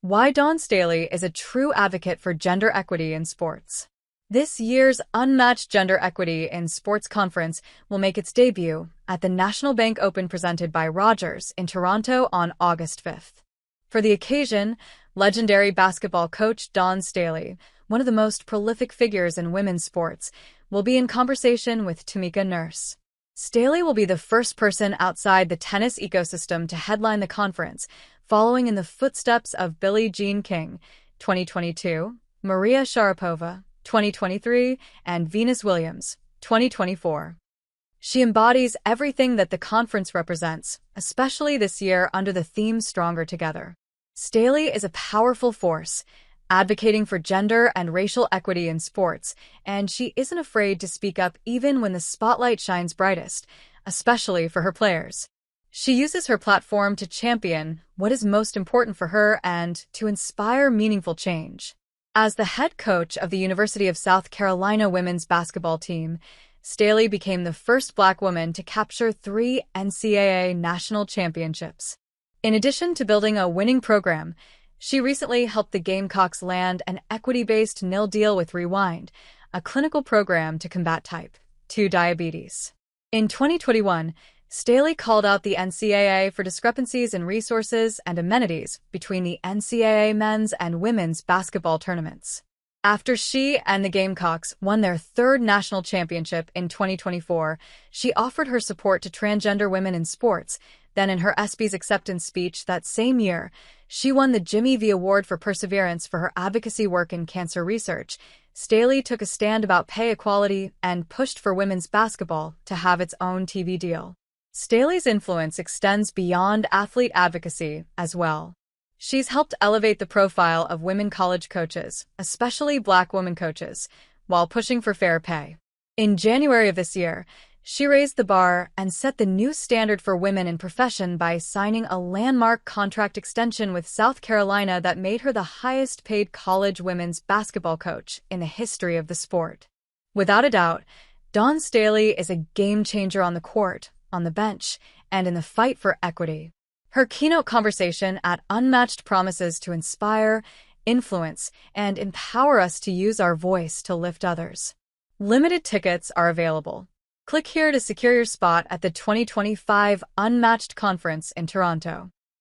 Why Dawn Staley is a true advocate for gender equity in sports. This year's Unmatched Gender Equity in Sports conference will make its debut at the National Bank Open presented by Rogers in Toronto on August 5th. For the occasion, legendary basketball coach Dawn Staley, one of the most prolific figures in women's sports, will be in conversation with Tamika Nurse. Staley will be the first person outside the tennis ecosystem to headline the conference, following in the footsteps of Billie Jean King, 2022, Maria Sharapova, 2023, and Venus Williams, 2024. She embodies everything that the conference represents, especially this year under the theme Stronger Together. Staley is a powerful force, advocating for gender and racial equity in sports, and she isn't afraid to speak up even when the spotlight shines brightest, especially for her players. She uses her platform to champion what is most important for her and to inspire meaningful change. As the head coach of the University of South Carolina women's basketball team, Staley became the first Black woman to capture 3 NCAA national championships. In addition to building a winning program, she recently helped the Gamecocks land an equity-based nil deal with Rewind, a clinical program to combat type 2 diabetes. In 2021, Staley called out the NCAA for discrepancies in resources and amenities between the NCAA men's and women's basketball tournaments. After she and the Gamecocks won their 3rd national championship in 2024, she offered her support to transgender women in sports. Then in her ESPYs acceptance speech that same year, she won the Jimmy V Award for Perseverance for her advocacy work in cancer research. Staley took a stand about pay equality and pushed for women's basketball to have its own TV deal. Staley's influence extends beyond athlete advocacy as well. She's helped elevate the profile of women college coaches, especially Black women coaches, while pushing for fair pay. In January of this year, she raised the bar and set the new standard for women in profession by signing a landmark contract extension with South Carolina that made her the highest-paid college women's basketball coach in the history of the sport. Without a doubt, Dawn Staley is a game-changer on the court, on the bench, and in the fight for equity. Her keynote conversation at Unmatched promises to inspire, influence, and empower us to use our voice to lift others. Limited tickets are available. Click here to secure your spot at the 2025 Unmatched Conference in Toronto.